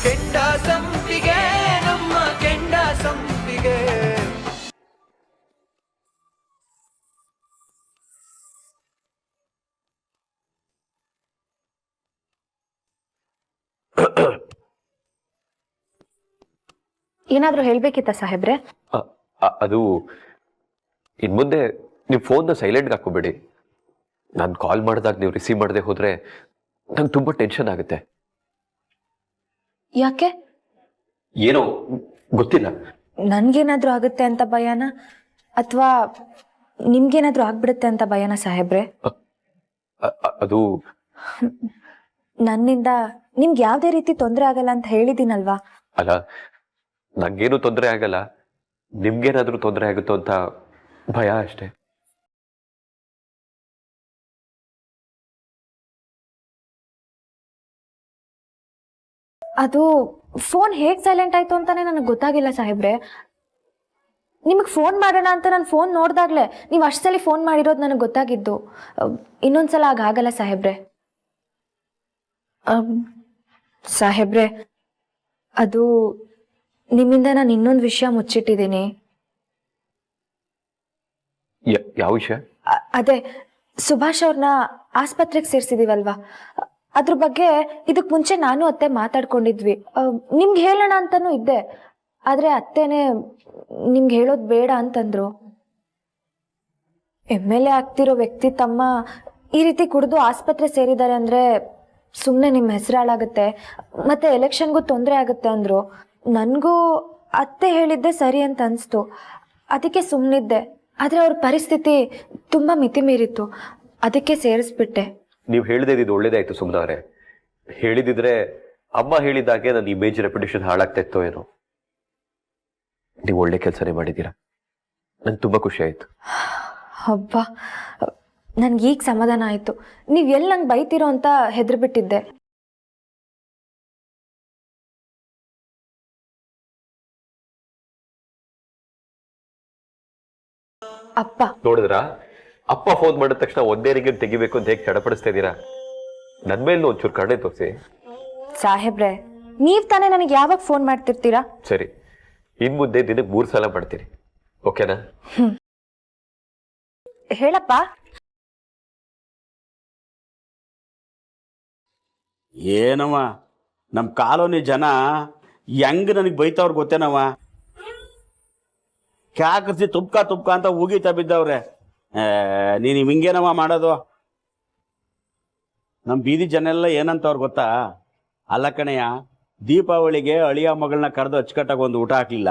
ಕೆಂಡ ಸಂಪಿಗೆ ನಮ್ಮ ಕೆಂಡ ಸಂಪಿಗೆ. ಏನಾದ್ರೂ ಹೇಳ್ಬೇಕಿತ್ತ ಸಾಹೇಬ್ರೆ? ಅದು ಇನ್ ಮುಂದೆ ನೀವು ಫೋನ್ನ ಸೈಲೆಂಟ್ಗೆ ಹಾಕೋಬೇಡಿ. ನಾನು ಕಾಲ್ ಮಾಡಿದಾಗ ನೀವು ರಿಸೀವ್ ಮಾಡದೆ ಹೋದ್ರೆ ನಂಗೆ ತುಂಬಾ ಟೆನ್ಷನ್ ಆಗುತ್ತೆ. ಯಾಕೆ? ಏನೋ ಗೊತ್ತಿಲ್ಲ. ನನ್ಗೇನಾದ್ರೂ ಆಗುತ್ತೆ ಅಂತ ಭಯನ ಅಥವಾ ನಿಮ್ಗೇನಾದ್ರೂ ಆಗ್ಬಿಡುತ್ತೆ ಅಂತ ಭಯನ ಸಾಹೇಬ್ರೆ? ಅದು ನನ್ನಿಂದ ನಿಮ್ಗೆ ಯಾವ್ದೇ ರೀತಿ ತೊಂದರೆ ಆಗಲ್ಲ ಅಂತ ಹೇಳಿದ್ದೀನಲ್ವಾ? ಅಲ್ಲ, ನಂಗೇನು ತೊಂದರೆ ಆಗಲ್ಲ, ನಿಮ್ಗೇನಾದ್ರೂ ತೊಂದರೆ ಆಗುತ್ತೋ ಅಂತ ಭಯ ಅಷ್ಟೇ. ಅದು ಫೋನ್ ಹೇಗ್ ಸೈಲೆಂಟ್ ಆಯ್ತು ಅಂತಾನೆ ನನಗೆ ಗೊತ್ತಾಗಿಲ್ಲ ಸಾಹೇಬ್ರೆ. ನಿಮಗೆ ಫೋನ್ ಮಾಡೋಣ ಅಂತ ನಾನು ಫೋನ್ ನೋಡ್ದಾಗ್ಲೆ ನೀವು ಅಷ್ಟಲ್ಲಿ ಫೋನ್ ಮಾಡಿರೋದು ನನಗೆ ಗೊತ್ತಾಗಿದ್ದು. ಇನ್ನೊಂದ್ಸಲ ಆಗಲ್ಲ ಸಾಹೇಬ್ರೆ. ಸಾಹೇಬ್ರೆ, ಅದು ನಿಮ್ಮಿಂದ ನಾನು ಇನ್ನೊಂದು ವಿಷಯ ಮುಚ್ಚಿಟ್ಟಿದ್ದೀನಿ. ಯಾವ ವಿಷಯ? ಅದೇ ಸುಭಾಷ್ ಅವ್ರನ್ನ ಆಸ್ಪತ್ರೆಗೆ ಸೇರಿಸಿದೀವಲ್ವಾ, ಅದ್ರ ಬಗ್ಗೆ ಇದಕ್ ಮುಂಚೆ ನಾನು ಅತ್ತೆ ಮಾತಾಡ್ಕೊಂಡಿದ್ವಿ. ನಿಮ್ಗೆ ಹೇಳೋಣ ಅಂತಾನೂ ಇದ್ದೆ, ಆದ್ರೆ ಅತ್ತೆನೆ ನಿಮ್ಗೆ ಹೇಳೋದು ಬೇಡ ಅಂತಂದ್ರು. MLA ಆಗ್ತಿರೋ ವ್ಯಕ್ತಿ ತಮ್ಮ ಈ ರೀತಿ ಕುಡಿದು ಆಸ್ಪತ್ರೆ ಸೇರಿದ್ದಾರೆ ಅಂದ್ರೆ ಸುಮ್ಮನೆ ನಿಮ್ಮ ಹೆಸರು ಹಾಳಾಗುತ್ತೆ, ಮತ್ತೆ ಎಲೆಕ್ಷನ್ಗೂ ತೊಂದರೆ ಆಗುತ್ತೆ ಅಂದ್ರು. ನನಗೂ ಅತ್ತೆ ಹೇಳಿದ್ದೆ ಸರಿ ಅಂತ ಅನಿಸ್ತು, ಅದಕ್ಕೆ ಸುಮ್ಮನಿದ್ದೆ. ಆದರೆ ಅವ್ರ ಪರಿಸ್ಥಿತಿ ತುಂಬ ಮಿತಿ ಮೀರಿತ್ತು, ಅದಕ್ಕೆ ಸೇರಿಸ್ಬಿಟ್ಟೆ. ನೀವು ಹೇಳಿದೆ ಇದು ಒಳ್ಳೇದಾಯ್ತು ಸುಮ್ಮನವ್ರೆ. ಹೇಳಿದಿದ್ರೆ ಅಮ್ಮ ಹೇಳಿದಾಗೆ ನನ್ನ ಇಮೇಜ್ ರೆಪ್ಯುಟೇಷನ್ ಹಾಳಾಗ್ತಾ ಇತ್ತೋ ಏನೋ. ನೀವು ಒಳ್ಳೆ ಕೆಲಸನೇ ಮಾಡಿದ್ದೀರಾ, ನಂಗೆ ತುಂಬಾ ಖುಷಿ ಆಯ್ತು. ಹಬ್ಬ, ನನ್ಗೀಗ ಸಮಾಧಾನ ಆಯ್ತು. ನೀವು ಎಲ್ಲಿ ನಂಗೆ ಬೈತಿರೋ ಅಂತ ಹೆದರ್ಬಿಟ್ಟಿದ್ದೆ. ಅಪ್ಪ ನೋಡಿದ್ರಾ, ಅಪ್ಪ ಫೋನ್ ಮಾಡಿದ ತಕ್ಷಣ ಒಂದೇ ರಿಂಗ್ ತೆಗಿಬೇಕು ಅಂತ ಹೇಗೆ ಚಡಪಡಿಸ್ತಾ ಇದ್ದೀರಾ? ನನ್ ಮೇಲೆ ಒಂಚೂರು ಕಡೆ ತೋರಿಸಿ. ಸಾಹೇಬ್ರೆ, ನೀವ್ ತಾನೇ ನನಗೆ ಯಾವಾಗ ಫೋನ್ ಮಾಡ್ತಿರ್ತೀರಾ? ಸರಿ, ಇನ್ ಮುಂದೆ ದಿನಕ್ಕೆ 3 ಸಲ ಮಾಡ್ತೀರಿ, ಓಕೆನಾ? ಹೇಳಪ್ಪ. ಏನವ ನಮ್ಮ ಕಾಲೋನಿ ಜನ ಹೆಂಗ್ ನನಗೆ ಬೈತವ್ರು ಗೊತ್ತೇನವ? ಕ್ಯಾಕರ್ಸಿ ತುಪ್ಕ ಅಂತ ಉಗೀತಾ ಬಿದ್ದವ್ರೆ. ನೀನು ಹಿಂಗೇನವ ಮಾಡೋದು? ನಮ್ಮ ಬೀದಿ ಜನ ಎಲ್ಲ ಏನಂತವ್ರು ಗೊತ್ತಾ? ಅಲ್ಲ ಕಣಯ್ಯ, ದೀಪಾವಳಿಗೆ ಅಳಿಯ ಮಗಳನ್ನ ಕರೆದು ಅಚ್ಚುಕಟ್ಟಾಗಿ ಒಂದು ಊಟ ಹಾಕ್ಲಿಲ್ಲ,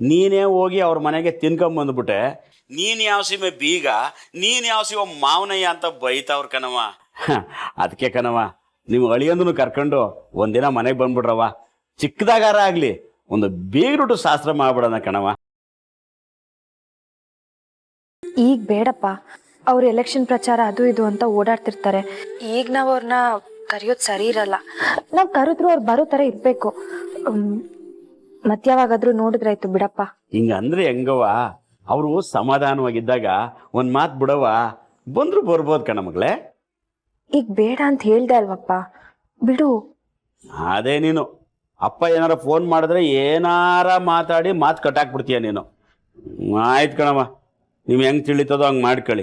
ನೀನೇ ಹೋಗಿ ಅವ್ರ ಮನೆಗೆ ತಿನ್ಕೊಂಬಂದ್ಬಿಟ್ಟೆ. ನೀನು ಯಾವ ಸೀಮೆ ಬೀಗ, ನೀನು ಯಾವ ಸೀಮ ಮಾವನಯ್ಯ ಅಂತ ಬೈತಾವ್ರ ಕಣವ. ಅದಕ್ಕೆ ಕಣವ, ನೀವು ಅಳಿಯಂದನು ಕರ್ಕೊಂಡು ಒಂದಿನ ಮನೆಗೆ ಬಂದ್ಬಿಡ್ರವ. ಚಿಕ್ಕದಾಗಾರ ಆಗಲಿ ಒಂದು ಬೀಗ್ರುಟು ಶಾಸ್ತ್ರ ಮಾಡ್ಬಿಡೋಣ ಕಣವ. ಈಗ ಬೇಡಪ್ಪ, ಅವ್ರು ಎಲೆಕ್ಷನ್ ಪ್ರಚಾರ ಅದು ಇದು ಅಂತ ಓಡಾಡ್ತಿರ್ತಾರೆ. ಈಗ ನಾವು ಅವ್ರನ್ನ ಕರೆಯೋದು ಸರಿ ಇರಲ್ಲ. ನಾವು ಕರೆದ್ರು ಅವ್ರು ಬರೋ ಥರ ಇರಬೇಕು. ಮತ್ಯಾವಾಗಾದ್ರೂ ನೋಡಿದ್ರಾಯ್ತು ಬಿಡಪ್ಪ. ಹಿಂಗಂದ್ರೆ ಹೆಂಗವ? ಅವರು ಸಮಾಧಾನವಾಗಿದ್ದಾಗ ಒಂದು ಮಾತು ಬಿಡವ, ಬಂದ್ರು ಬರ್ಬೋದು ಕಣ ಮಗಳೇ. ಈಗ ಬೇಡ ಅಂತ ಹೇಳ್ದೆ ಅಲ್ವಪ್ಪ, ಬಿಡು. ಅದೇ ನೀನು ಅಪ್ಪ ಏನಾರ ಫೋನ್ ಮಾಡಿದ್ರೆ ಏನಾರ ಮಾತಾಡಿ ಮಾತು ಕಟ್ಟಾಕ್ಬಿಡ್ತೀಯ ನೀನು. ಆಯ್ತು ಕಣವ, ನೀವು ಹೆಂಗೆ ತಿಳಿತದೋ ಹಂಗೆ ಮಾಡ್ಕೊಳ್ಳಿ.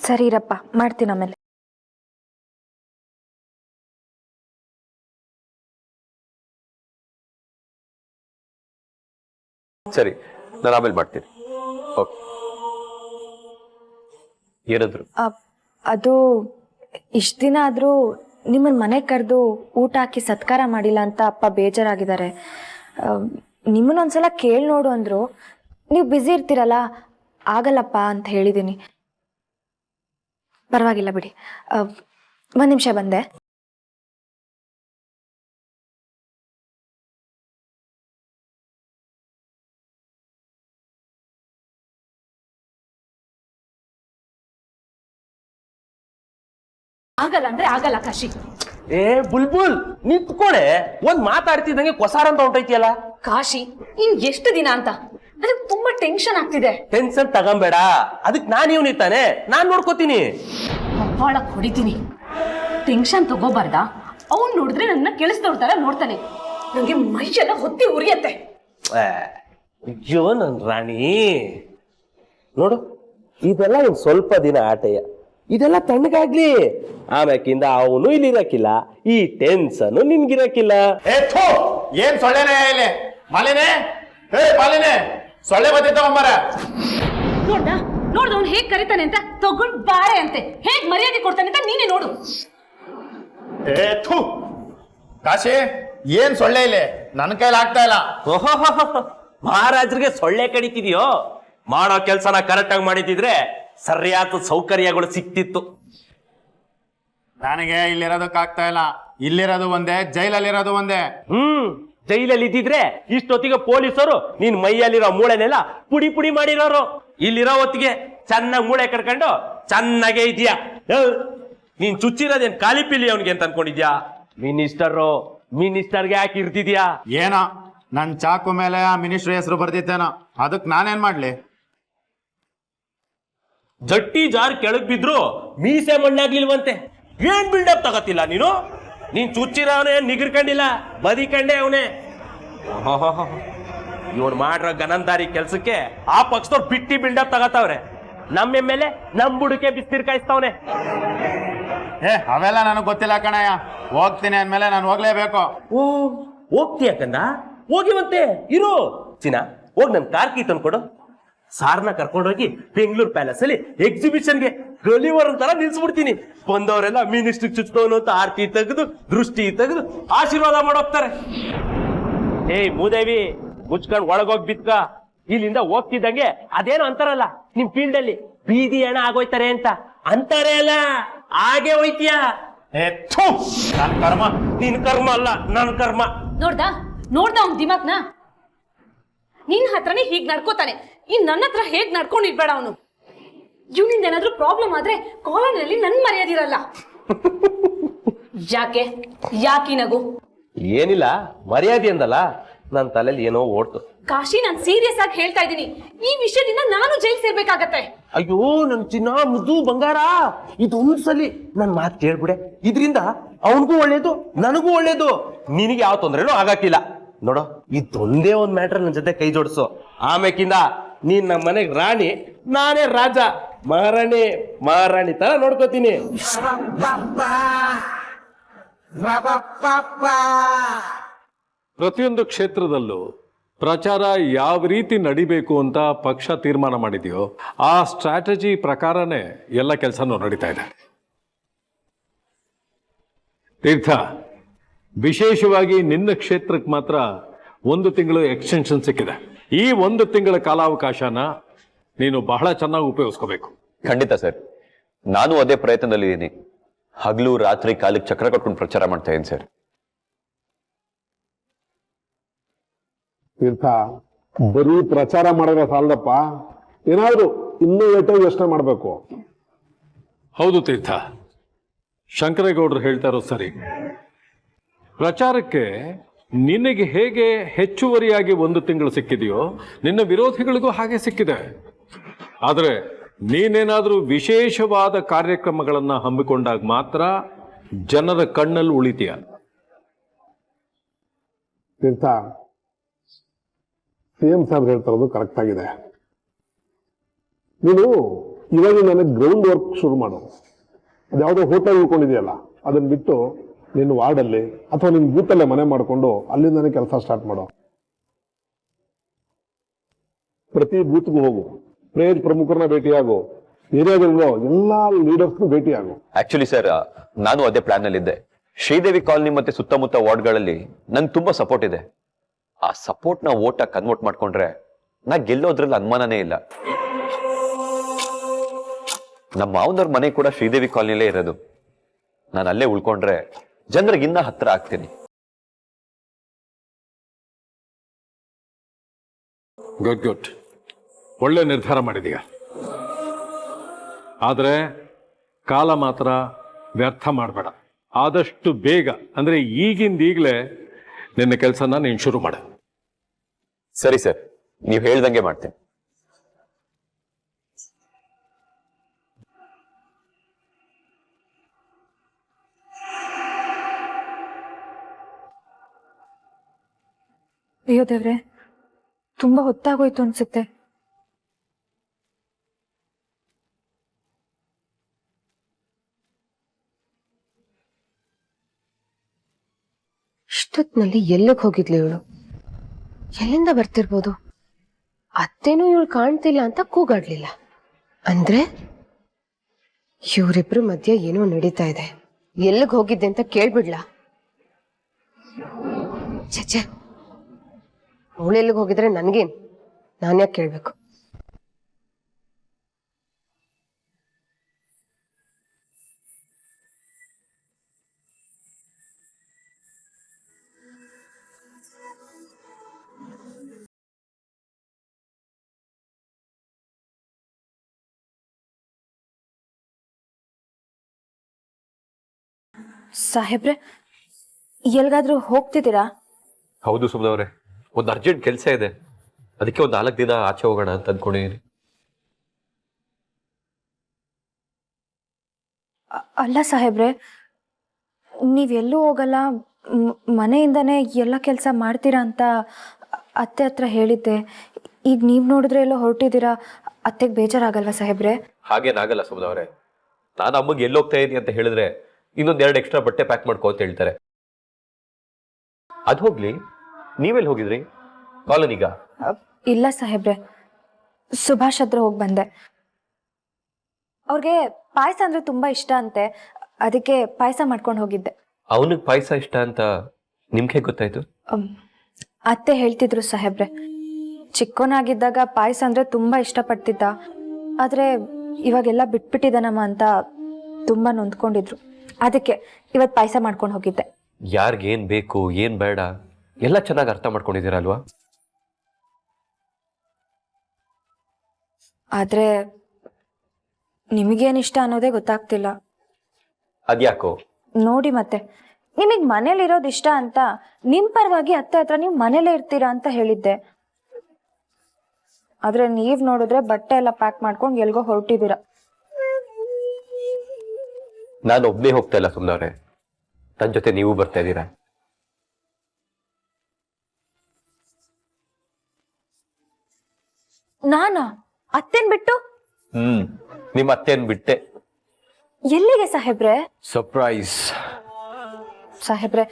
ಸರಿ ಇರಪ್ಪ, ಮಾಡ್ತೀನಿ ಆಮೇಲೆ. ಸರಿ, ನಾನು ಆಮೇಲೆ ಮಾಡ್ತೀನಿ. ಓಕೆ. ಏನಂದ್ರು? ಅದು ಇಷ್ಟು ದಿನ ಆದರೂ ನಿಮ್ಮನ್ನ ಮನೆಗೆ ಕರೆದು ಊಟ ಹಾಕಿ ಸತ್ಕಾರ ಮಾಡಿಲ್ಲ ಅಂತ ಅಪ್ಪ ಬೇಜಾರಾಗಿದ್ದಾರೆ. ನಿಮ್ಮನ್ನೊಂದ್ಸಲ ಕೇಳಿ ನೋಡು ಅಂದರು. ನೀವು ಬ್ಯುಸಿ ಇರ್ತೀರಲ್ಲ, ಆಗಲ್ಲಪ್ಪ ಅಂತ ಹೇಳಿದ್ದೀನಿ. ಪರವಾಗಿಲ್ಲ ಬಿಡಿ. 1 ನಿಮಿಷ ಬಂದೆ. ಆಗಲ್ಲ ಅಂದ್ರೆ ಆಗಲ್ಲ ಕಾಶಿ. ಏ ಬುಲ್ಬುಲ್, ನಿಂತ್ಕೊಳೆ. ಒಂದ್ ಮಾತಾಡ್ತಿದ್ದಂಗೆ ಕೊಸಾರ ಅಂತ ಹೊಂಟೈತಿಯಲ್ಲ. ಕಾಶಿ, ಇನ್ ಎಷ್ಟು ದಿನ ಅಂತ ನನಗೆ ತುಂಬಾ ಟೆನ್ಷನ್ ಆಗ್ತಿದೆ. ಟೆನ್ಷನ್ ತಗೊಂಬೇಡ, ಅದಕ್ ನಾನ್ ಇವ್ನಿ ತಾನೆ, ನಾನ್ ನೋಡ್ಕೋತೀನಿ. ಒಳಕ್ ಹೊಡಿತೀನಿ. ಟೆನ್ಷನ್ ತಗೋಬಾರ್ದ? ಅವ್ನ್ ನೋಡಿದ್ರೆ ನನ್ನ ಕೆಳಿಸ್ದವ್ರ ತರ ನೋಡ್ತಾನೆ. ನಂಗೆ ಮೈಯೆಲ್ಲ ಹೊತ್ತಿ ಉರಿಯತ್ತೆ. ಅಯ್ಯೋ ನನ್ ರಾಣಿ, ನೋಡು ಇದೆಲ್ಲ ಇನ್ ಸ್ವಲ್ಪ ದಿನ ಆಟಯ್ಯ, ಇದೆಲ್ಲ ತಣ್ಣಗಾಗ್ಲಿ. ಆಮ್ಯಾಕಿಂದ ಅವನು ಇಲ್ಲಿ ಇರಕ್ಕಿಲ್ಲ, ಈ ಟೆನ್ಷನ್ ನಿನ್ಗಿರಕ್ಕಿಲ್ಲ. ಏನ್ ಸೊಳ್ಳೆನೇ ಇಲ್ಲಿ ಮಾಲಿನೇ? ಮಾಲಿನೇ, ಸೊಳ್ಳೆ ಬತ್ತಿದ್ದ ಮರ. ನೋಡ್ದ ಅವ್ನು ಹೇಗ್ ಕರಿತಾನೆ ಅಂತ, ತಗೊಂಡ್ ಬಾರೆ ಅಂತೆ ಹೇಗ್ ಮರ್ಯಾದೆ ಕೊಡ್ತಾನೆ ಅಂತ ನೀನೇ ನೋಡು. ಕಾಶಿ, ಏನ್ ಸೊಳ್ಳೆ ಇಲ್ಲಿ? ನನ್ನ ಕೈಲಿ ಆಗ್ತಾ ಇಲ್ಲ. ಮಹಾರಾಜರಿಗೆ ಸೊಳ್ಳೆ ಕಡಿತಿದ್ಯೋ? ಮಾಡೋ ಕೆಲ್ಸನ ಕರೆಕ್ಟ್ ಆಗಿ ಮಾಡಿದಿದ್ರೆ ಸರಿಯಾದ ಸೌಕರ್ಯಗಳು ಸಿಕ್ತಿತ್ತು. ನನಗೆ ಇಲ್ಲಿರೋದಕ್ಕೆ ಆಗ್ತಾ ಇಲ್ಲ. ಇಲ್ಲಿರೋದು ಒಂದೇ, ಜೈಲಲ್ಲಿರೋದು ಒಂದೇ. ಜೈಲಲ್ಲಿ ಇದ್ದಿದ್ರೆ ಇಷ್ಟೊತ್ತಿಗೆ ಪೊಲೀಸರು ನಿನ್ ಮೈಯಲ್ಲಿರೋ ಮೂಳೆನೆಲ್ಲ ಪುಡಿ ಪುಡಿ ಮಾಡಿರೋರು. ಇಲ್ಲಿರೋ ಹೊತ್ತಿಗೆ ಚೆನ್ನಾಗಿ ಮೂಳೆ ಕಡ್ಕೊಂಡು ಚೆನ್ನಾಗೇ ಇದೆಯಾ? ನೀನ್ ಚುಚ್ಚಿರೋದೇನ್ ಖಾಲಿ ಪಿಲಿ ಅವನಿಗೆ ಅಂತ ಅನ್ಕೊಂಡಿದ್ಯಾ? ಮಿನಿಸ್ಟರ್ಗೆ ಯಾಕೆ ಇರ್ತಿದ್ಯಾ? ಏನೋ ನನ್ ಚಾಕು ಮೇಲೆ ಆ ಮಿನಿಸ್ಟ್ರಿ ಹೆಸರು ಬರ್ದಿತ್ತೇನೋ, ಅದಕ್ಕೆ ನಾನೇನ್ ಮಾಡ್ಲಿ? ಜಟ್ಟಿ ಜಾರ್ ಕೆಳಗ್ ಬಿದ್ರು ಮೀಸೆ ಮಣ್ಣಾಗ್ಲಿಲ್ವಂತೆ. ಏನ್ ಬಿಲ್ಡಪ್ ತಗತ್ತಿಲ್ಲ ನೀನು? ನೀನ್ ಚುಚ್ಚಿರೋನೇ ನಿಗಿರ್ಕೊಂಡಿಲ್ಲ, ಬದಿಕಂಡೆ ಅವನೇ. ಇವನ್ ಮಾಡ್ರ ಗನಂದಾರಿ ಕೆಲ್ಸಕ್ಕೆ ಆ ಪಕ್ಷದವ್ರು ಬಿಟ್ಟಿ ಬಿಲ್ಡಪ್ ತಗತ್ತವ್ರೆ. ನಮ್ಮ ಮೇಲೆ ನಮ್ ಬುಡಕೆ ಬಿಸ್ತಿರ್ ಕಾಯಿಸ್ತವ್ನೆ. ಅವೆಲ್ಲ ನನಗೆ ಗೊತ್ತಿಲ್ಲ ಕಣಯ್ಯ. ಹೋಗ್ತೀನಿ ಅಂದ್ಮೇಲೆ ನಾನು ಹೋಗ್ಲೇಬೇಕು. ಹೋಗ್ತೀಯ ಕಂದ? ಹೋಗಿವಂತೆ ಇರು. ಚಿನ್ನ, ಹೋಗ್ ನನ್ ಕಾರ್ ಕೀ ತಂದ್ಕೊಡು. ಸಾರ್ನ ಕರ್ಕೊಂಡೋಗಿ ಬೆಂಗಳೂರು ಪ್ಯಾಲೇಸ್ ಅಲ್ಲಿ ಎಕ್ಸಿಬಿಷನ್ಗೆ ಗಲಿವರ್ ತರ ನಿಲ್ಸ್ಬಿಡ್ತೀನಿ. ಬಂದವರೆಲ್ಲ ಮಿನಿಸ್ಟ್ರಿಗೆ ಚುಚ್ತವನು ಅಂತ ಆರ್ತಿ ತೆಗೆದು ದೃಷ್ಟಿ ತೆಗೆದು ಆಶೀರ್ವಾದ ಮಾಡೋಗ್ತಾರೆ. ಮೂದೇವಿ, ಮುಚ್ಕೊಂಡ್ ಒಳಗೋಗ್ ಬಿತ್ಕ. ಇಲ್ಲಿಂದ ಹೋಗ್ತಿದ್ದಂಗೆ ಅದೇನೋ ಅಂತಾರಲ್ಲ ನಿಮ್ ಫೀಲ್ಡ್ ಅಲ್ಲಿ, ಬೀದಿ ಹಣ ಆಗೋಯ್ತಾರೆ ಅಂತ ಅಂತಾರೆ ಅಲ್ಲ, ಹಾಗೆ ಹೋಯ್ತೀಯ. ನನ್ ಕರ್ಮ. ನಿನ್ ಕರ್ಮ ಅಲ್ಲ, ನನ್ ಕರ್ಮ. ನೋಡ್ದ ಅವ್ನ್ ದಿಮಾಕ್ನ? ನಿನ್ ಹತ್ರನೇ ಹೀಗ್ ನಡ್ಕೋತಾನೆ, ಇನ್ ನನ್ನ ಹತ್ರ ಹೇಗ್ ನಡ್ಕೊಂಡಿರ್ಬೇಡ ಅವನು. ಇವನಿಂದ ಏನಾದ್ರೂ ಪ್ರಾಬ್ಲಮ್ ಆದ್ರೆ ಕಾಲೋನಿಯಲ್ಲಿ ನನ್ ಮರ್ಯಾದಿರಲ್ಲ. ಯಾಕೆ ನಗು? ಏನಿಲ್ಲ, ಮರ್ಯಾದೆ ಅಂದಲ್ಲ, ನನ್ ತಲೆಯಲ್ಲಿ ಏನೋ ಓಡ್ತು. ಕಾಶಿ, ನಾನ್ ಸೀರಿಯಸ್ ಆಗಿ ಹೇಳ್ತಾ ಇದ್ದೀನಿ. ಈ ವಿಷಯದಿಂದ ನಾನು ಜೈಲ್ ಸೇರ್ಬೇಕಾಗತ್ತೆ. ಅಯ್ಯೋ ನನ್ ಚಿನ್ನ, ಮುದ್ದು ಬಂಗಾರ, ಇದೊಂದ್ಸಲಿ ನನ್ ಮಾತು ಕೇಳ್ಬಿಡೆ. ಇದ್ರಿಂದ ಅವನಿಗೂ ಒಳ್ಳೇದು, ನನಗೂ ಒಳ್ಳೇದು, ನಿನಗೆ ಯಾವ ತೊಂದ್ರೆನೂ ಆಗಕ್ಕಿಲ್ಲ. ನೋಡೋ, ಇದೊಂದೇ ಒಂದ್ ಮ್ಯಾಟ್ರ್ ನನ್ ಜೊತೆ ಕೈ ಜೋಡಿಸು. ಆಮೇಕಿಂದ ನೀನ್ ನಮ್ಮ ಮನೆಗ್ ರಾಣಿ, ನಾನೇ ರಾಜ. ಮಹಾರಾಣಿ ತರ ನೋಡ್ಕೋತೀನಿ. ಪ್ರತಿಯೊಂದು ಕ್ಷೇತ್ರದಲ್ಲೂ ಪ್ರಚಾರ ಯಾವ ರೀತಿ ನಡಿಬೇಕು ಅಂತ ಪಕ್ಷ ತೀರ್ಮಾನ ಮಾಡಿದೆಯೋ ಆ ಸ್ಟ್ರಾಟಜಿ ಪ್ರಕಾರನೇ ಎಲ್ಲ ಕೆಲಸನೂ ನಡೀತಾ ಇದೆ. ತೀರ್ಥ, ವಿಶೇಷವಾಗಿ ನಿನ್ನ ಕ್ಷೇತ್ರಕ್ಕೆ ಮಾತ್ರ 1 ತಿಂಗಳು ಎಕ್ಸ್ಟೆನ್ಷನ್ ಸಿಕ್ಕಿದೆ. ಈ 1 ತಿಂಗಳ ಕಾಲಾವಕಾಶನ ನೀನು ಬಹಳ ಚೆನ್ನಾಗಿ ಉಪಯೋಗಿಸ್ಕೋಬೇಕು. ಖಂಡಿತ ಸರ್, ನಾನು ಅದೇ ಪ್ರಯತ್ನದಲ್ಲಿದ್ದೀನಿ. ಹಗಲು ರಾತ್ರಿ ಕಾಲಕ್ಕೆ ಚಕ್ರ ಕಟ್ಕೊಂಡು ಪ್ರಚಾರ ಮಾಡ್ತಾ ಇದ್ದೀನಿ ಸರ್. ತೀರ್ಥ, ಬರೀ ಪ್ರಚಾರ ಮಾಡಿದ್ರೆ ಸಾಲದಪ್ಪ, ಏನಾದ್ರು ಇನ್ನೋವೇಟಿವ್ ಯೋಚನೆ ಮಾಡಬೇಕು. ಹೌದು ತೀರ್ಥ, ಶಂಕರೇಗೌಡರು ಹೇಳ್ತಾ ಇರೋ ಸರಿ. ಪ್ರಚಾರಕ್ಕೆ ನಿನಗೆ ಹೇಗೆ ಹೆಚ್ಚುವರಿಯಾಗಿ 1 ತಿಂಗಳು ಸಿಕ್ಕಿದೆಯೋ ನಿನ್ನ ವಿರೋಧಿಗಳಿಗೂ ಹಾಗೆ ಸಿಕ್ಕಿದೆ. ಆದರೆ ನೀನೇನಾದರೂ ವಿಶೇಷವಾದ ಕಾರ್ಯಕ್ರಮಗಳನ್ನು ಹಮ್ಮಿಕೊಂಡಾಗ ಮಾತ್ರ ಜನರ ಕಣ್ಣಲ್ಲಿ ಉಳಿತೀಯ. ತೀರ್ಥ, CM ಸಾಹೇಬ್ ಹೇಳ್ತಾ ಇರೋದು ಕರೆಕ್ಟ್ ಆಗಿದೆ. ನೀನು ಇವಾಗ ನನಗೆ ಗ್ರೌಂಡ್ ವರ್ಕ್ ಶುರು ಮಾಡು. ಅದ್ಯಾವುದೋ ಹೋಟೆಲ್ ಉಳ್ಕೊಂಡಿದೆಯಲ್ಲ, ಅದನ್ನ ಬಿಟ್ಟು ನಿನ್ನ ವಾರ್ಡಲ್ಲಿ ಅಥವಾ ನಿನ್ನ ಬೂತಲ್ಲೇ ಮನೆ ಮಾಡಿಕೊಂಡು ಅಲ್ಲಿಂದನೇ ಕೆಲಸ ಸ್ಟಾರ್ಟ್ ಮಾಡು. ಪ್ರತಿ ಬೂತ್ಗೂ ಹೋಗು, ಪ್ರಮುಖರನ್ನ ಭೇಟಿಯಾಗು, ಏರಿಯಾದಲ್ಲಿರೋ ಎಲ್ಲಾ ಲೀಡರ್ಸ್ನು ಭೇಟಿಯಾಗು. ಆಕ್ಚುಲಿ ಸರ್, ನಾನು ಅದೇ ಪ್ಲಾನ್ ಅಲ್ಲಿ ಇದ್ದೆ. ಶ್ರೀದೇವಿ ಕಾಲನಿ ಮತ್ತೆ ಸುತ್ತಮುತ್ತ ವಾರ್ಡ್ಗಳಲ್ಲಿ ನಂಗೆ ತುಂಬಾ ಸಪೋರ್ಟ್ ಇದೆ. ಆ ಸಪೋರ್ಟ್ ನ ಓಟ್ ಕನ್ವರ್ಟ್ ಮಾಡ್ಕೊಂಡ್ರೆ ನಾ ಗೆಲ್ಲೋದ್ರಲ್ಲಿ ಅನುಮಾನನೇ ಇಲ್ಲ. ನಮ್ಮ ಮಾವನವ್ರ ಮನೆ ಕೂಡ ಶ್ರೀದೇವಿ ಕಾಲನಿಲೇ ಇರೋದು. ನಾನು ಅಲ್ಲೇ ಉಳ್ಕೊಂಡ್ರೆ ಜನರಿಗಿನ್ನ ಹತ್ರ ಆಗ್ತೀನಿ. ಗುಡ್, ಒಳ್ಳೆ ನಿರ್ಧಾರ ಮಾಡಿದೀಯ. ಆದರೆ ಕಾಲ ಮಾತ್ರ ವ್ಯರ್ಥ ಮಾಡಬೇಡ. ಆದಷ್ಟು ಬೇಗ, ಅಂದ್ರೆ ಈಗಿಂದೀಗಲೇ ನಿನ್ನ ಕೆಲಸನ ನೀನು ಶುರು ಮಾಡ. ಸರಿ ಸರ್, ನೀವು ಹೇಳ್ದಂಗೆ ಮಾಡ್ತೀನಿ. ಅಯ್ಯೋ ದೇವ್ರೆ, ತುಂಬಾ ಹೊತ್ತಾಗೋಯ್ತು ಅನ್ಸುತ್ತೆ. ಇಷ್ಟೊತ್ತಿನಲ್ಲಿ ಎಲ್ಲಿಗೆ ಹೋಗಿದ್ಲಿ ಇವಳು? ಎಲ್ಲಿಂದ ಬರ್ತಿರ್ಬೋದು? ಅತ್ತೇನೂ ಇವಳು ಕಾಣ್ತಿಲ್ಲ ಅಂತ ಕೂಗಾಡ್ಲಿಲ್ಲ ಅಂದ್ರೆ ಇವರಿಬ್ರು ಮಧ್ಯೆ ಏನೋ ನಡೀತಾ ಇದೆ. ಎಲ್ಲಿಗೆ ಹೋಗಿದ್ದೆ ಅಂತ ಕೇಳ್ಬಿಡ್ಲಾ? ಛೆ, ಅವಳು ಎಲ್ಲಿಗೆ ಹೋಗಿದ್ರೆ ನನ್ಗೇನ್? ನಾನ್ಯಾಕೆ ಕೇಳ್ಬೇಕು? ಸಾಹೇಬ್ರೆ, ಎಲ್ಗಾದ್ರೂ ಹೋಗ್ತಿದ್ದೀರಾ? ಹೌದು ಸುಮ್ಮನವ್ರೆ, ಒಂದು ಅರ್ಜೆಂಟ್ ಕೆಲಸ ಇದೆ, ಅದಕ್ಕೆ ಒಂದು 4 ದಿನ ಆಚೆ ಹೋಗೋಣ ಅಂತ ಅಂದ್ಕೊಂಡಿದ್ದೀನಿ. ಅಲ್ಲ ಸಾಹೇಬ್ರೆ, ನೀವೆಲ್ಲೂ ಹೋಗಲ್ಲ, ಮನೆಯಿಂದನೇ ಎಲ್ಲ ಕೆಲಸ ಮಾಡ್ತೀರಾ ಅಂತ ಅತ್ತೆ ಹತ್ರ ಹೇಳಿದ್ದೆ. ಈಗ ನೀವು ನೋಡಿದ್ರೆ ಎಲ್ಲೋ ಹೊರಟಿದ್ದೀರಾ, ಅತ್ತೆಗೆ ಬೇಜಾರಾಗಲ್ವಾ ಸಾಹೇಬ್ರೆ? ಹಾಗೇನಾಗಲ್ಲ ಸುಮ್ಮನವ್ರೆ, ನಾನು ಅಮ್ಮಗೆ ಎಲ್ಲೋಗ್ತಾ ಇದ್ದೀನಿ ಅಂತ ಹೇಳಿದ್ರೆ ಇನ್ನೊಂದು 2 ಎಕ್ಸ್ಟ್ರಾ ಬಟ್ಟೆ ಪ್ಯಾಕ್ ಮಾಡ್ಕೋ ಅಂತ ಹೇಳ್ತಾರೆ. ಅದು ಹೋಗ್ಲಿ, ನೀವೆಲ್ಲಿ ಹೋಗಿದ್ರಿ? ಕಾಲೋನಿಗ? ಇಲ್ಲ ಸಾಹೇಬ್ರೆ, ಸುಭಾಷ್ ಹತ್ರ ಹೋಗಿ ಬಂದೆ. ಅವ್ರಿಗೆ ಪಾಯಸ ಅಂದ್ರೆ ತುಂಬಾ ಇಷ್ಟ ಅಂತೆ, ಅದಕ್ಕೆ ಪಾಯಸ ಮಾಡ್ಕೊಂಡು ಹೋಗಿದ್ದೆ. ಅವನಿಗೆ ಪಾಯಸ ಇಷ್ಟ ಅಂತ ನಿಮ್ಗೆ ಗೊತ್ತಾಯ್ತು? ಅತ್ತೆ ಹೇಳ್ತಿದ್ರು ಸಾಹೇಬ್ರೆ, ಚಿಕ್ಕವನಾಗಿದ್ದಾಗ ಪಾಯಸ ಅಂದ್ರೆ ತುಂಬಾ ಇಷ್ಟಪಡ್ತಿದ್ದ, ಆದ್ರೆ ಇವಾಗೆಲ್ಲ ಬಿಟ್ಬಿಟ್ಟಿದ್ದಾನಮ್ಮ ಅಂತ ತುಂಬಾ ನೊಂದ್ಕೊಂಡಿದ್ರು. ಅದಕ್ಕೆ ಇವತ್ತು ಪಾಯಸ ಮಾಡ್ಕೊಂಡು ಹೋಗಿದ್ದೆ. ಯಾರಿಗೇನ್ ಬೇಕು ಏನ್ ಬೇಡ ಎಲ್ಲ ಚೆನ್ನಾಗಿ ಅರ್ಥ ಮಾಡ್ಕೊಂಡಿದ್ದೀರಲ್ವಾ? ಆದ್ರೆ ನಿಮಗೇನ್ ಇಷ್ಟ ಅನ್ನೋದೇ ಗೊತ್ತಾಗ್ತಿಲ್ಲ. ಅದ್ಯಾಕೋ? ನೋಡಿ ಮತ್ತೆ, ನಿಮಗ್ ಮನೇಲಿ ಇರೋದು ಇಷ್ಟ ಅಂತ ನಿಮ್ ಪರವಾಗಿ ಅತ್ತೆ ಹತ್ರ ನೀವು ಮನೇಲೇ ಇರ್ತೀರಾ ಅಂತ ಹೇಳಿದ್ದೆ. ಆದ್ರೆ ನೀವ್ ನೋಡಿದ್ರೆ ಬಟ್ಟೆ ಎಲ್ಲ ಪ್ಯಾಕ್ ಮಾಡ್ಕೊಂಡು ಎಲ್ಗೋ ಹೊರಟಿದ್ದೀರಾ. ನಾನು ಒಬ್ನೇ ಹೋಗ್ತಾ ಇಲ್ಲ ಸುಮ್ನವ್ರೆ, ನನ್ನ ಜೊತೆ ನೀವು ಬರ್ತಾ ಇದ್ದೀರಾ. ನಾನಾ? ಅತ್ತೆನ್ ಬಿಟ್ಟು? ನಿಮ್ಮ ಅತ್ತೆನ್ ಬಿಟ್ಟೆ. ಎಲ್ಲಿಗೆ ಸಾಹೇಬ್ರೆ? ಸರ್ಪ್ರೈಸ್. ಸಾಹೇಬ್ರೆ,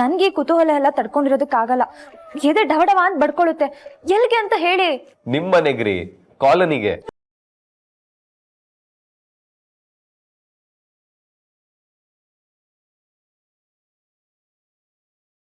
ನನ್ಗೆ ಈ ಕುತೂಹಲ ಎಲ್ಲ ತಡ್ಕೊಂಡಿರೋದಕ್ಕಾಗಲ್ಲ. ಎದೆ ಡವಡವ ಅಂತ ಬಡ್ಕೊಳ್ಳುತ್ತೆ. ಎಲ್ಲಿಗೆ ಅಂತ ಹೇಳಿ. ನಿಮ್ಮನೆಗ್ರಿ, ಕಾಲೋನಿಗೆ.